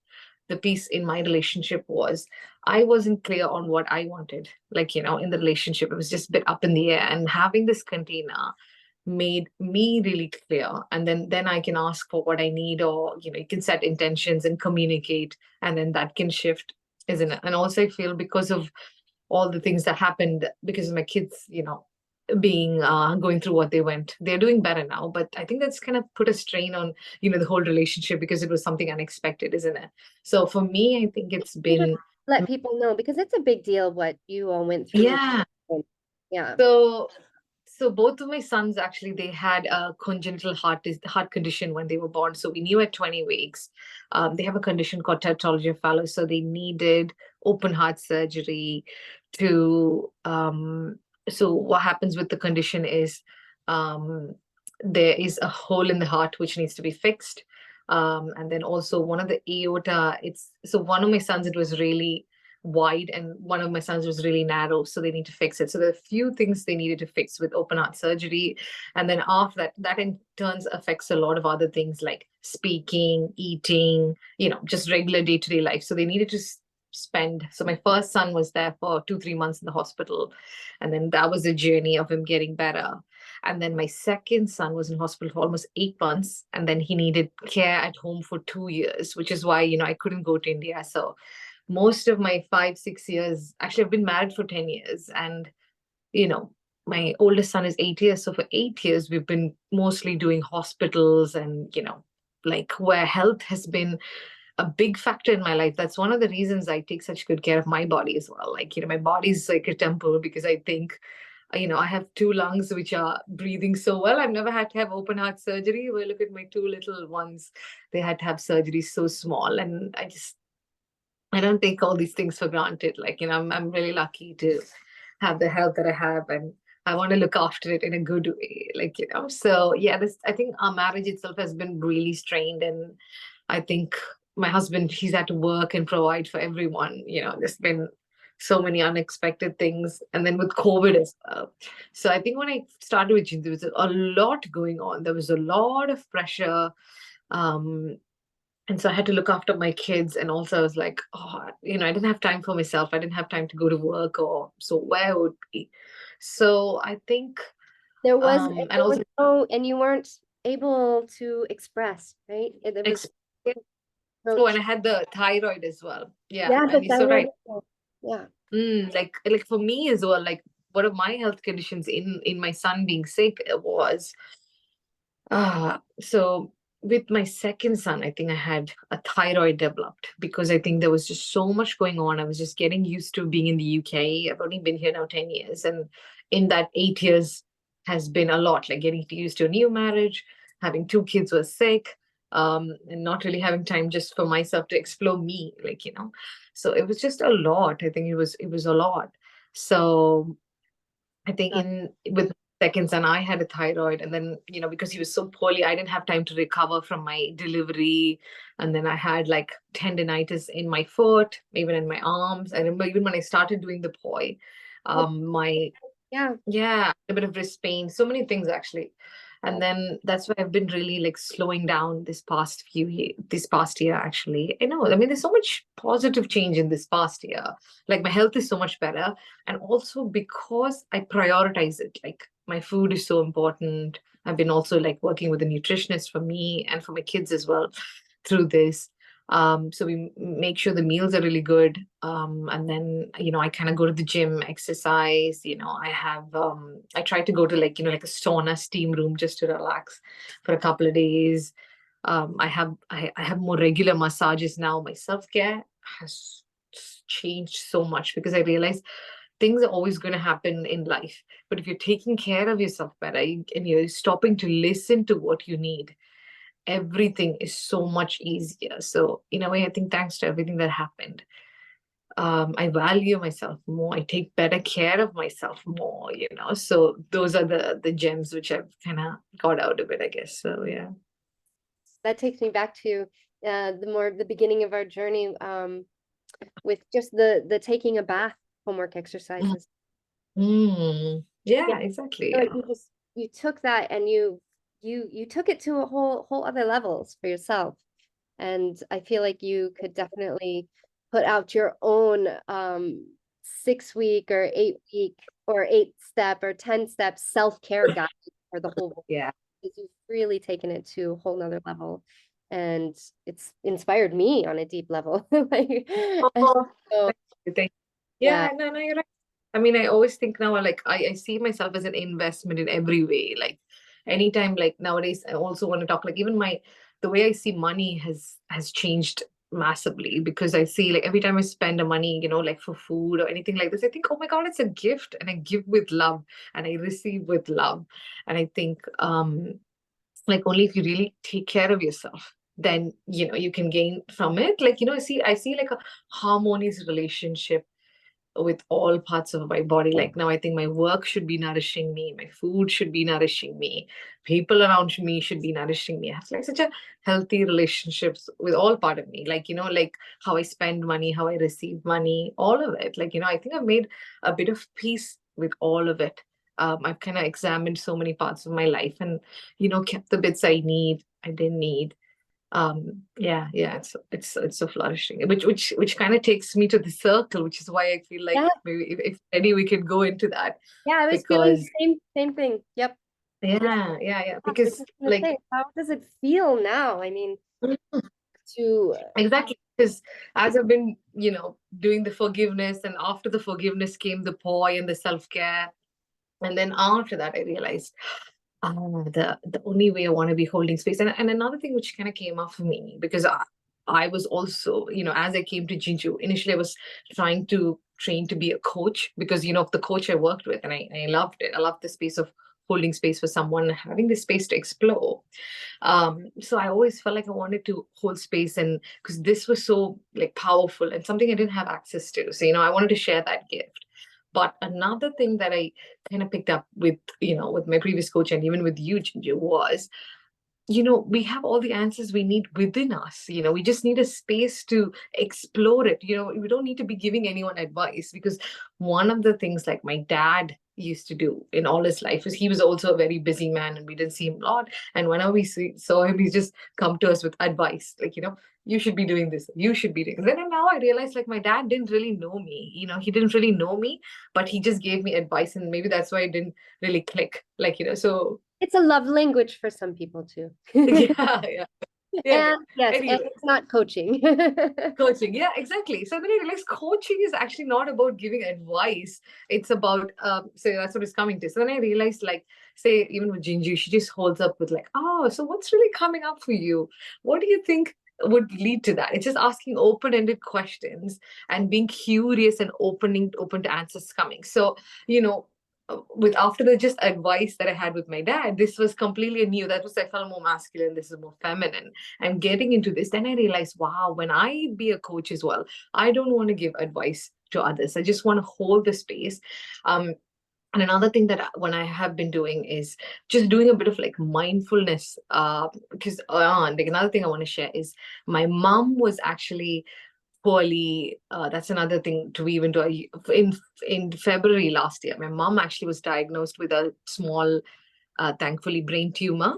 the piece in my relationship was I wasn't clear on what I wanted. Like, in the relationship, it was just a bit up in the air. And having this container made me really clear. And then I can ask for what I need, or, you can set intentions and communicate, and then that can shift, isn't it? And also I feel because of all the things that happened because of my kids, being going through what they went, they're doing better now, but I think that's kind of put a strain on the whole relationship because it was something unexpected, isn't it? So for me, I think it's You just been, let people know because it's a big deal what you all went through. yeah. Yeah. So both of my sons actually, they had a congenital heart condition when they were born. So we knew at 20 weeks. They have a condition called tetralogy fallow, so they needed open heart surgery to. So what happens with the condition is, um, there is a hole in the heart which needs to be fixed. And then also one of the aorta, so one of my sons, it was really wide, and one of my sons was really narrow, so they need to fix it. So there are a few things they needed to fix with open heart surgery. And then after that in turns affects a lot of other things like speaking, eating, just regular day-to-day life. So they needed to spend. So my first son was there for 2-3 months in the hospital, and then that was the journey of him getting better. And then my second son was in hospital for almost 8 months, and then he needed care at home for 2 years, which is why I couldn't go to India. So most of my 5-6 years, actually I've been married for 10 years, and you know my oldest son is 8 years, so for 8 years we've been mostly doing hospitals, and like where health has been a big factor in my life. That's one of the reasons I take such good care of my body as well. Like, my body's like a temple, because I think, I have two lungs which are breathing so well. I've never had to have open heart surgery. Well, look at my two little ones. They had to have surgery so small. And I don't take all these things for granted. Like, I'm really lucky to have the health that I have, and I want to look after it in a good way. Like, so yeah, I think our marriage itself has been really strained. And I think my husband, he's had to work and provide for everyone. There's been so many unexpected things. And then with COVID as well. So I think when I started with Jinju, there was a lot going on. There was a lot of pressure. Um, and so I had to look after my kids. And also I was like, I didn't have time for myself. I didn't have time to go to work, or so where would be. So I think, There was, and also and you weren't able to express, right? It was so, and I had the thyroid as well. Yeah. yeah, the And you're so thyroid. right. Yeah. Like for me as well, like one of my health conditions in my son being sick was so with my second son, I think I had a thyroid developed, because I think there was just so much going on. I was just getting used to being in the UK. I've only been here now 10 years. And in that 8 years has been a lot, like getting used to a new marriage, having two kids who are sick, and not really having time just for myself to explore me, So it was just a lot. I think it was a lot. So I think with second son, I had a thyroid, and then because he was so poorly, I didn't have time to recover from my delivery, and then I had like tendonitis in my foot, even in my arms. I remember even when I started doing the poi, Oh, my yeah. yeah, a bit of wrist pain, so many things actually. And then that's why I've been really like slowing down this past year, actually. I mean, there's so much positive change in this past year. Like my health is so much better. And also because I prioritize it, like my food is so important. I've been also like working with a nutritionist for me and for my kids as well through this. So we make sure the meals are really good. And then, I kind of go to the gym, exercise, I try to go to like, like a sauna steam room just to relax for a couple of days. I have more regular massages now. My self-care has changed so much, because I realize things are always going to happen in life. But if you're taking care of yourself better, and you're stopping to listen to what you need, everything is so much easier. So in a way, I think thanks to everything that happened, I value myself more. I take better care of myself more. So those are the gems which I've kind of got out of it, I guess. So yeah. That takes me back to the beginning of our journey with just the taking a bath homework exercises. Yeah, Yeah, exactly. like Yeah. you took that and you took it to a whole other levels for yourself. And I feel like you could definitely put out your own 6 week or 8 week or 8 step or 10 step self-care guide for the whole world. Yeah. Because you've really taken it to a whole nother level. And it's inspired me on a deep level. Like, Oh, so, thank you. yeah. Yeah, no, you're right. I mean, I always think now, like, I see myself as an investment in every way. Like, anytime, like nowadays, I also want to talk, like, even the way I see money has changed massively, because I see, like, every time I spend a money, like for food or anything like this, I think, oh my God, it's a gift, and I give with love, and I receive with love. And I think, like only if you really take care of yourself, then you can gain from it. Like, I see like a harmonious relationship with all parts of my body. Like now I think my work should be nourishing me, my food should be nourishing me, people around me should be nourishing me. I have like such a healthy relationships with all part of me. Like, like how I spend money, how I receive money, all of it. Like, I think I've made a bit of peace with all of it. I've kind of examined so many parts of my life and, kept the bits I didn't need. Yeah, it's so flourishing, which kind of takes me to the circle, which is why I feel like Yeah. maybe if any we could go into that, Yeah, I was feeling because the same thing. Yep. yeah, I was because just gonna like say, how does it feel now? I mean, to exactly, because as I've been, doing the forgiveness, and after the forgiveness came the poi and the self-care. And then after that, I realized, the only way I want to be holding space. And another thing which kind of came up for me, because I was also, as I came to Jinju, initially I was trying to train to be a coach because, of the coach I worked with, and I loved it. I loved the space of holding space for someone, having the space to explore. So I always felt like I wanted to hold space, and because this was so like powerful and something I didn't have access to. So, I wanted to share that gift. But another thing that I kind of picked up with, with my previous coach and even with you, Jinju, was, we have all the answers we need within us. We just need a space to explore it. We don't need to be giving anyone advice, because one of the things like my dad used to do in all his life is he was also a very busy man and we didn't see him a lot. And whenever we saw him, he just come to us with advice, like, you should be doing this, you should be doing this. And now I realized like my dad didn't really know me, he didn't really know me, but he just gave me advice, and maybe that's why it didn't really click. Like, so it's a love language for some people too. yeah. Yeah. And yes, and Anyway, it's not coaching. coaching. Yeah, exactly. So then I realized coaching is actually not about giving advice. It's about, so that's what it's coming to. So then I realized, like, say, even with Jinju, she just holds up with, like, oh, so what's really coming up for you? What do you think would lead to that? It's just asking open-ended questions and being curious and open to answers coming. So, with after the just advice that I had with my dad, this was completely new. That was, I felt more masculine. This is more feminine. And getting into this, then I realized, wow, when I be a coach as well, I don't want to give advice to others. I just want to hold the space. And another thing that when I have been doing is just doing a bit of like mindfulness. Because like another thing I want to share is my mom was actually poorly. That's another thing to weave into. In February last year, my mom actually was diagnosed with a small, thankfully, brain tumor.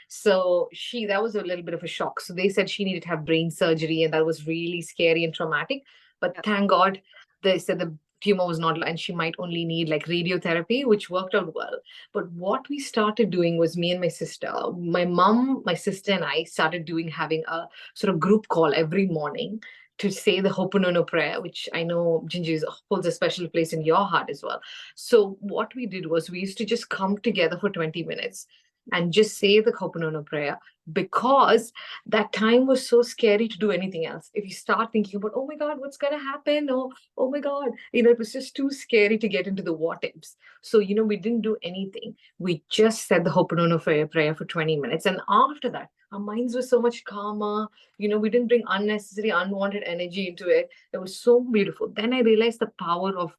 So that was a little bit of a shock. So they said she needed to have brain surgery, and that was really scary and traumatic. But Yeah. thank God, they said the tumor was not, and she might only need like radiotherapy, which worked out well. But what we started doing was, me and my sister, my mom, my sister, and I started having a sort of group call every morning to say the Ho'oponopono prayer, which I know Jinju holds a special place in your heart as well. So what we did was we used to just come together for 20 minutes and just say the Ho'oponopono prayer, because that time was so scary to do anything else. If you start thinking about, oh my God, what's going to happen? Oh my God, it was just too scary to get into the what ifs. So, we didn't do anything. We just said the Ho'oponopono prayer for 20 minutes. And after that, our minds were so much calmer. We didn't bring unnecessary, unwanted energy into it. It was so beautiful. Then I realized the power of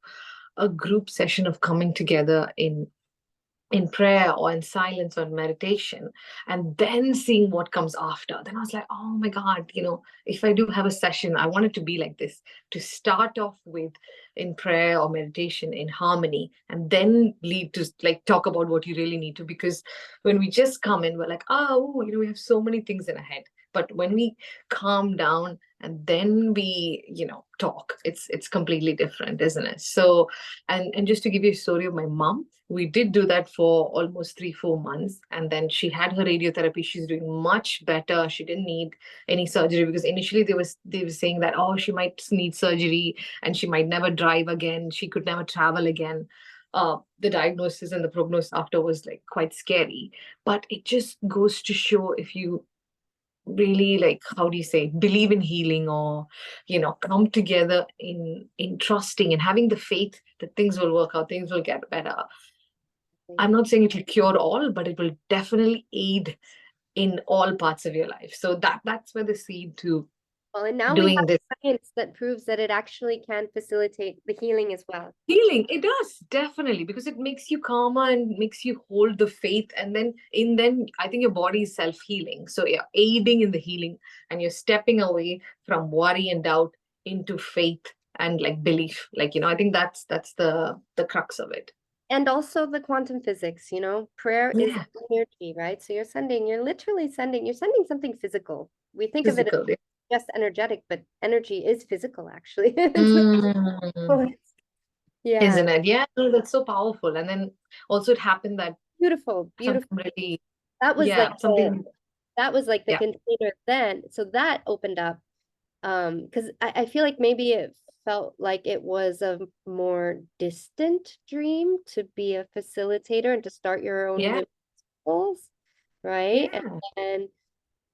a group session, of coming together in prayer or in silence or in meditation, and then seeing what comes after. Then I was like, oh my God, if I do have a session, I want it to be like this, to start off with in prayer or meditation in harmony, and then lead to like talk about what you really need to. Because when we just come in, we're like, oh, we have so many things in our head. But when we calm down and then we, talk, it's completely different, isn't it? So, and just to give you a story of my mom, we did do that for almost 3-4 months, and then she had her radiotherapy. She's doing much better. She didn't need any surgery, because initially they were saying that, oh, she might need surgery and she might never drive again, she could never travel again. The diagnosis and the prognosis after was like quite scary. But it just goes to show, if you really, like, how do you say, believe in healing, or come together in trusting and having the faith that things will work out, things will get better. I'm not saying it will cure all, but it will definitely aid in all parts of your life. So that's where the seed to Well, and now we doing have this. science that proves that it actually can facilitate the healing as well. Healing, it does, definitely, because it makes you calmer and makes you hold the faith. And then I think your body is self-healing. So you're aiding in the healing and you're stepping away from worry and doubt into faith and like belief. Like, I think that's the crux of it. And also the quantum physics, prayer is Yeah. energy, right? So you're literally you're sending something physical. We think of it as Physical. Yeah. just energetic, but energy is physical, actually. Mm, Yeah, isn't it? Yeah, no, that's so powerful. And then also it happened that beautiful, something beautiful. really, That was like yeah, something, the yeah, container then. So that opened up, because I feel like maybe it felt like it was a more distant dream to be a facilitator and to start your own yeah, women's schools, right? yeah. And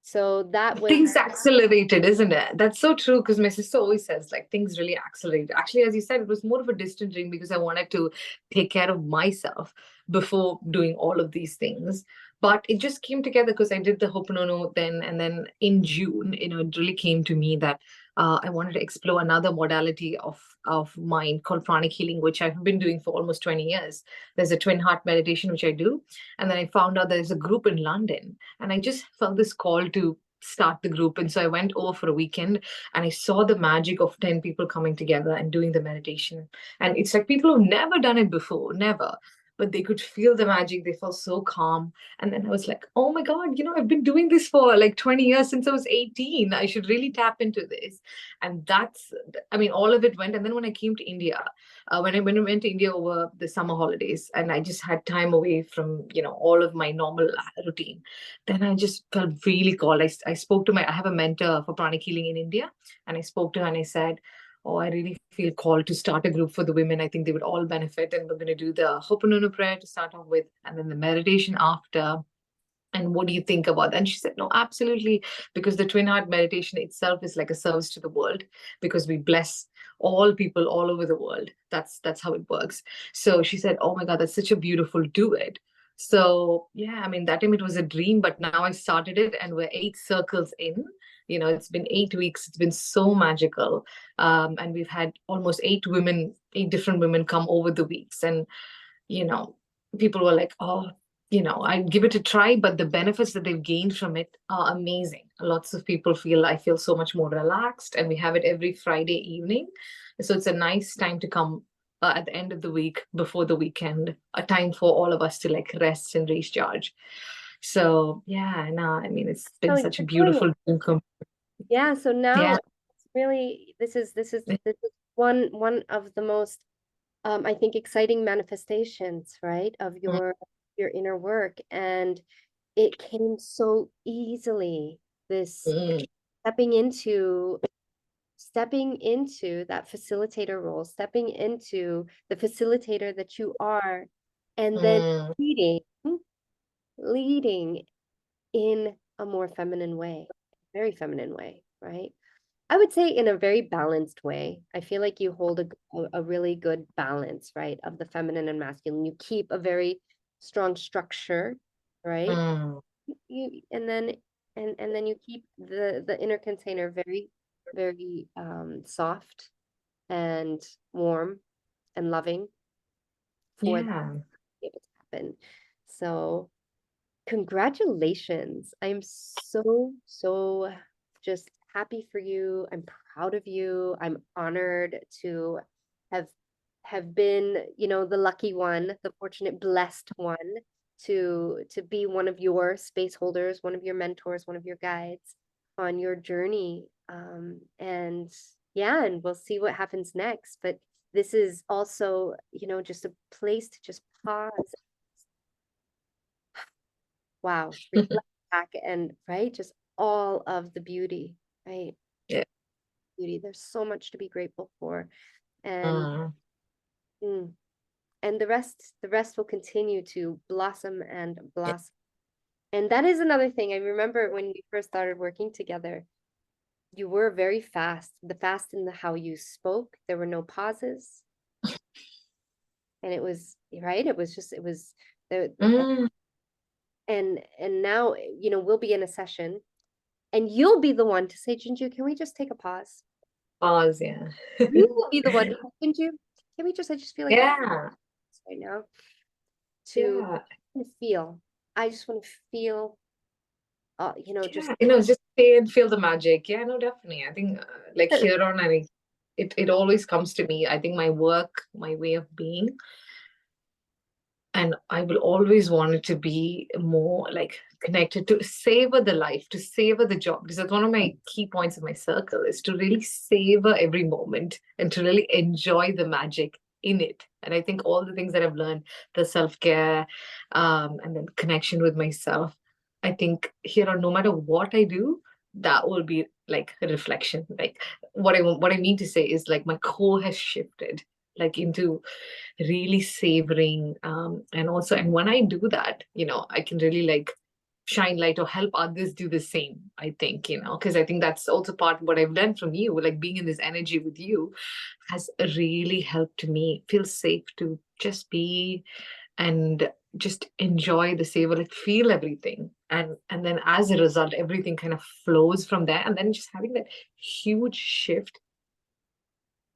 so that was Things accelerated, isn't it? That's so true because my sister always says like things really accelerated. Actually, as you said, it was more of a distant dream because I wanted to take care of myself before doing all of these things. But it just came together because I did the Hoponono then, and then in June, it really came to me that I wanted to explore another modality of mine called pranic healing, which I've been doing for almost 20 years. There's a twin heart meditation which I do, and then I found out there's a group in London, and I just felt this call to start the group. And so I went over for a weekend and I saw the magic of 10 people coming together and doing the meditation. And it's like people who've never done it before, never, but they could feel the magic. They felt so calm. And then I was like, oh my God, I've been doing this for like 20 years since I was 18. I should really tap into this. And I mean, all of it went. And then when I came to India, when I went to India over the summer holidays, and I just had time away from, all of my normal routine, then I just felt really called. I spoke to I have a mentor for pranic healing in India, and I spoke to her and I said, oh, I really feel called to start a group for the women. I think they would all benefit. And we're going to do the Hoponono prayer to start off with, and then the meditation after. And what do you think about that? And she said, no, absolutely. Because the twin heart meditation itself is like a service to the world, because we bless all people all over the world. That's how it works. So she said, oh my God, that's such a beautiful do it. So yeah, I mean, that time it was a dream, but now I started it and we're 8 circles in. It's been 8 weeks. It's been so magical. And we've had almost 8 different women come over the weeks. And, you know, people were like, oh, I'd give it a try, but the benefits that they've gained from it are amazing. Lots of people I feel so much more relaxed, and we have it every Friday evening. So it's a nice time to come at the end of the week before the weekend, a time for all of us to like rest and recharge. So yeah, no, I mean, it's been how such a you're doing it. beautiful dream. Yeah, so now Yeah. it's really this is one of the most I think exciting manifestations, right, of your inner work. And it came so easily, this Mm, stepping into that facilitator role, stepping into the facilitator that you are, and then mm, leading, leading in a more feminine way, very feminine way, right? I would say in a very balanced way. I feel like you hold a really good balance, right, of the feminine and masculine. You keep a very strong structure, right? mm. You and then you keep the inner container very, very soft and warm and loving for that Yeah. to be able to happen. So congratulations. I'm so just happy for you. I'm proud of you. I'm honored to have been, the lucky one, the fortunate, blessed one to be one of your space holders, one of your mentors, one of your guides on your journey. And yeah, and we'll see what happens next. But this is also, just a place to just pause. Wow, reflect back and right, just all of the beauty, right? Yeah. Beauty. There's so much to be grateful for. And Mm, mm, and the rest will continue to blossom and yeah. blossom. And that is another thing. I remember when we first started working together, you were very fast. The fast in the how you spoke, there were no pauses. And it was right, it was the Mm, and now, we'll be in a session. And you'll be the one to say, Jinju, can we just take a pause? Pause, yeah. You will be the one to say, Jinju, can we just, I just feel like Yeah, right now to yeah, feel. I just want to feel, just yeah. Just stay and feel the magic. Yeah, no, definitely. I think like here on, I think it always comes to me. I think my work, my way of being, and I will always want it to be more like connected to savor the life, to savor the job. Because that's one of my key points of my circle is to really savor every moment and to really enjoy the magic in it. And I think all the things that I've learned, the self-care, and then connection with myself, I think here on no matter what I do, that will be like a reflection. Like what I mean to say is like my core has shifted like into really savoring and when I do that, I can really like shine light or help others do the same. I think, because I think that's also part of what I've learned from you, like being in this energy with you has really helped me feel safe to just be and just enjoy the savor, like feel everything, and then as a result everything kind of flows from there, and then just having that huge shift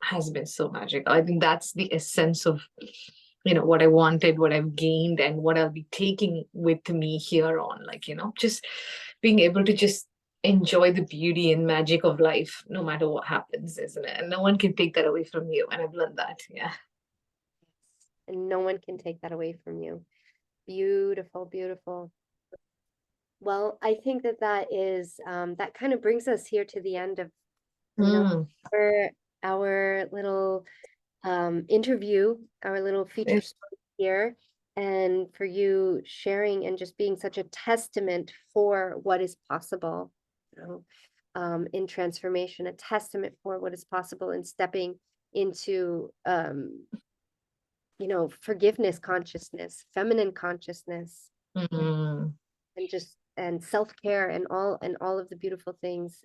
has been so magical. I think that's the essence of, what I wanted, what I've gained, and what I'll be taking with me here on. Like, just being able to just enjoy the beauty and magic of life, no matter what happens, isn't it? And no one can take that away from you. And I've learned that. Yeah. and no one can take that away from you. Beautiful, beautiful. Well, I think that is that kind of brings us here to the end of Mm. our little interview, our little feature Yeah. story here, and for you sharing and just being such a testament for what is possible, in transformation, a testament for what is possible in stepping into forgiveness consciousness, feminine consciousness, Mm. and self-care and all of the beautiful things.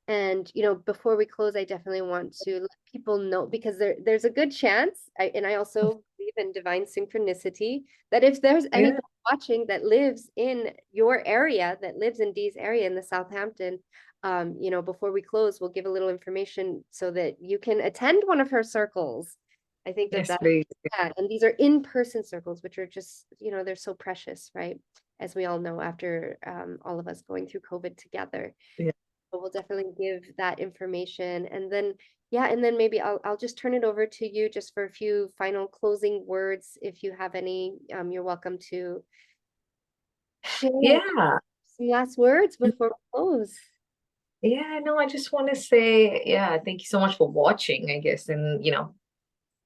And before we close, I definitely want to let people know, because there's a good chance, I also believe in divine synchronicity, that if there's Yeah. anyone watching that lives in your area, that lives in Dee's area in the Southampton, before we close, we'll give a little information so that you can attend one of her circles. I think Yes, that please. yeah, and these are in-person circles, which are just, they're so precious, right? As we all know, after all of us going through COVID together. Yeah. But we'll definitely give that information. And then, yeah, and then maybe I'll just turn it over to you just for a few final closing words. If you have any, you're welcome to share Yeah. some last words before we close. Yeah, no, I just want to say, yeah, thank you so much for watching, I guess, and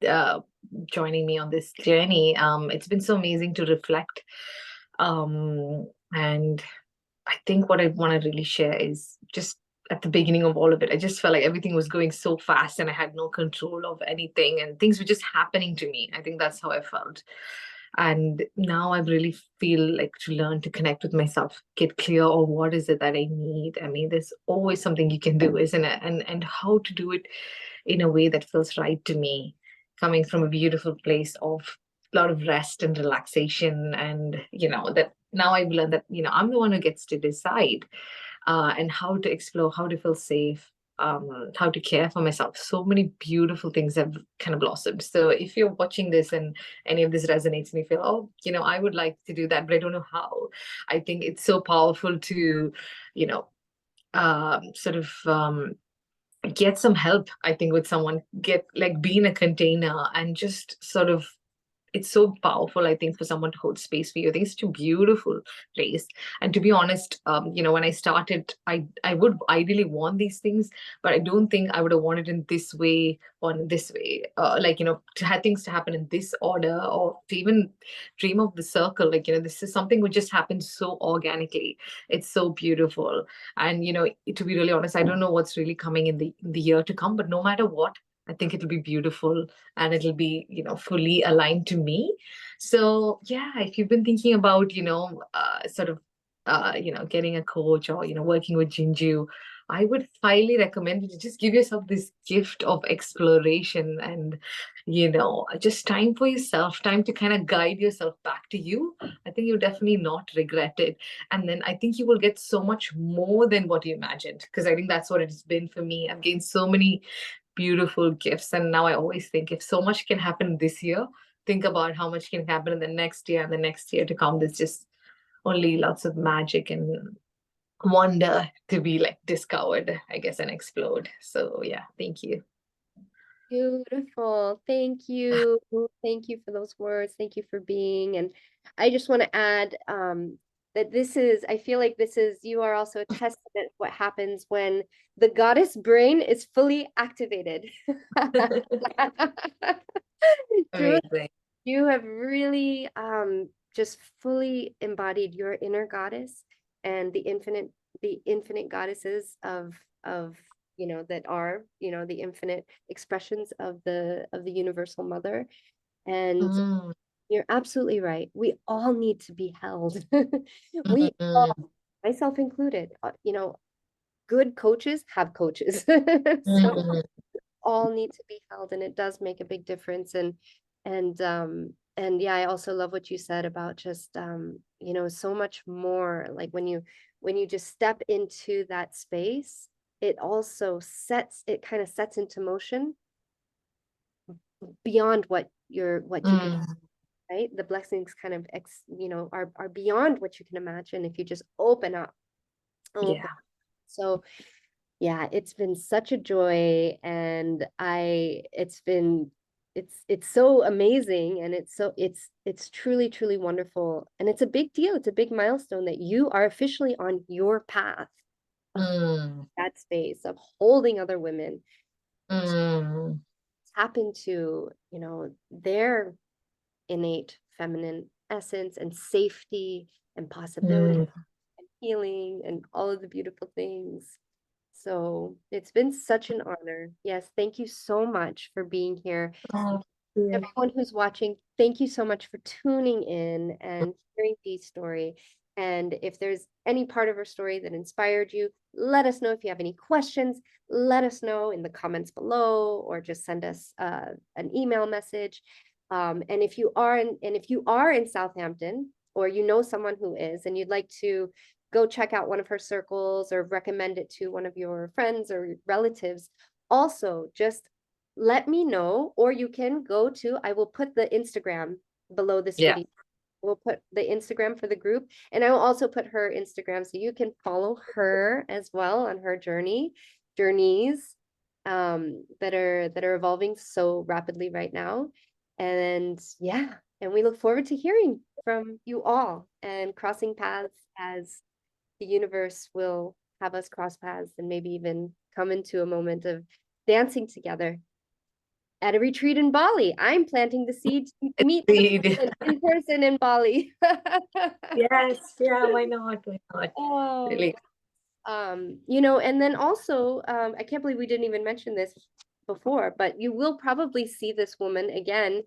uh, joining me on this journey. It's been so amazing to reflect. And I think what I want to really share is just at the beginning of all of it, I just felt like everything was going so fast and I had no control of anything and things were just happening to me. I think that's how I felt. And now I really feel like to learn to connect with myself, get clear on what is it that I need. I mean, there's always something you can do, isn't it? And how to do it in a way that feels right to me, coming from a beautiful place of a lot of rest and relaxation. And, that now I've learned that, I'm the one who gets to decide and how to explore, how to feel safe, how to care for myself. So many beautiful things have kind of blossomed. So if you're watching this and any of this resonates and you feel, oh, I would like to do that, but I don't know how, I think it's so powerful to, you know, sort of get some help. I think with someone, get like be in a container and just sort of it's so powerful, I think, for someone to hold space for you. I think it's such a beautiful place. And to be honest, when I started, I would ideally want these things, but I don't think I would have wanted in this way or in this way. To have things to happen in this order or to even dream of the circle. This is something which just happens so organically. It's so beautiful. And, to be really honest, I don't know what's really coming in the year to come, but no matter what, I think it'll be beautiful and it'll be, fully aligned to me. So yeah, if you've been thinking about, getting a coach or, working with Jinju, I would highly recommend you to just give yourself this gift of exploration and, just time for yourself, time to kind of guide yourself back to you. I think you'll definitely not regret it. And then I think you will get so much more than what you imagined, because I think that's what it's been for me. I've gained so many beautiful gifts. And now I always think if so much can happen this year, think about how much can happen in the next year and the next year to come. There's just only lots of magic and wonder to be like discovered, I guess, and explode. So yeah, thank you. Beautiful. Thank you. Thank you for those words. Thank you for being. And I just want to add that I feel like you are also a testament to what happens when the goddess brain is fully activated. Truly, Amazing. you have really just fully embodied your inner goddess and the infinite goddesses of that are the infinite expressions of the universal mother. And Mm, you're absolutely right, we all need to be held. We all, mm, myself included, good coaches have coaches. So mm. all need to be held, and it does make a big difference. And yeah, I also love what you said about just so much more, like when you just step into that space, it also kind of sets into motion beyond what you can, Mm. right? The blessings kind of are beyond what you can imagine if you just open up. Open. Yeah. So yeah, it's been such a joy, and it's so amazing, and it's truly, truly wonderful. And it's a big deal. It's a big milestone that you are officially on your path of Mm, that space of holding other women, mm, tap into, their innate feminine essence and safety and possibility mm. and healing and all of the beautiful things. So it's been such an honor. Yes, thank you so much for being here. Oh, yeah. Everyone who's watching, thank you so much for tuning in and hearing Dee's story. And if there's any part of her story that inspired you, let us know. If you have any questions, let us know in the comments below, or just send us an email message. And if you are in Southampton, or someone who is, and you'd like to go check out one of her circles or recommend it to one of your friends or relatives, also just let me know. Or you can I will put the Instagram below this Yeah. video. We'll put the Instagram for the group, and I will also put her Instagram so you can follow her as well on her journeys that are evolving so rapidly right now. And yeah, and we look forward to hearing from you all and crossing paths as the universe will have us cross paths, and maybe even come into a moment of dancing together at a retreat in Bali. I'm planting the seed to meet Indeed. in person in Bali. Yes. Yeah. Why not? Why not? Oh, Really. and then also, I can't believe we didn't even mention this before, but you will probably see this woman again,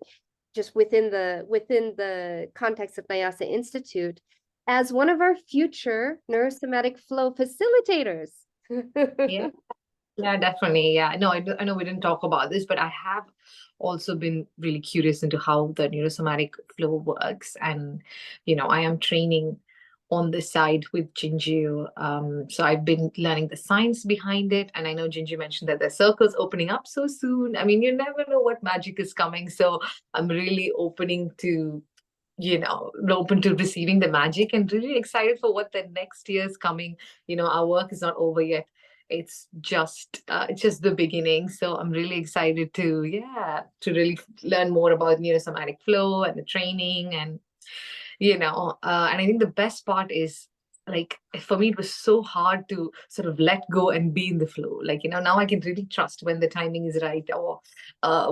just within the context of Nyasa Institute, as one of our future NeuroSomatic Flow facilitators. Yeah. Yeah, definitely. Yeah. No, I know we didn't talk about this, but I have also been really curious into how the neurosomatic flow works. And, I am training on the side with Jinju. So I've been learning the science behind it. And I know Jinju mentioned that the circle's opening up so soon. I mean, you never know what magic is coming. So I'm really open to receiving the magic and really excited for what the next year is coming. Our work is not over yet. It's just the beginning. So I'm really excited to really learn more about neurosomatic flow and the training. And I think the best part is, like, for me it was so hard to sort of let go and be in the flow. Like, now I can really trust when the timing is right, or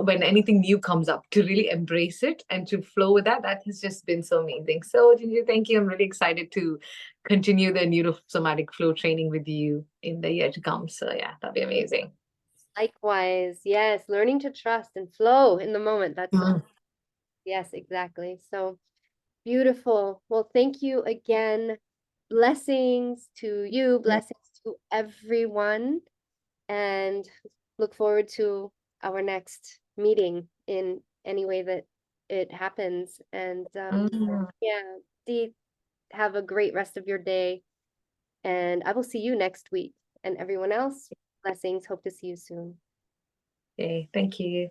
when anything new comes up, to really embrace it and to flow with that has just been so amazing. So Jinju, thank you. I'm really excited to continue the neurosomatic flow training with you in the year to come. So yeah, that'll be amazing. Likewise, yes, learning to trust and flow in the moment. Mm. Yes, exactly. So beautiful. Well, thank you again. Blessings to you, Yeah. blessings to everyone, and look forward to our next meeting in any way that it happens. And Mm. yeah, Dee, have a great rest of your day, and I will see you next week. And everyone else, blessings. Hope to see you soon. Okay, thank you.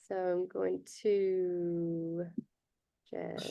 So I'm going to just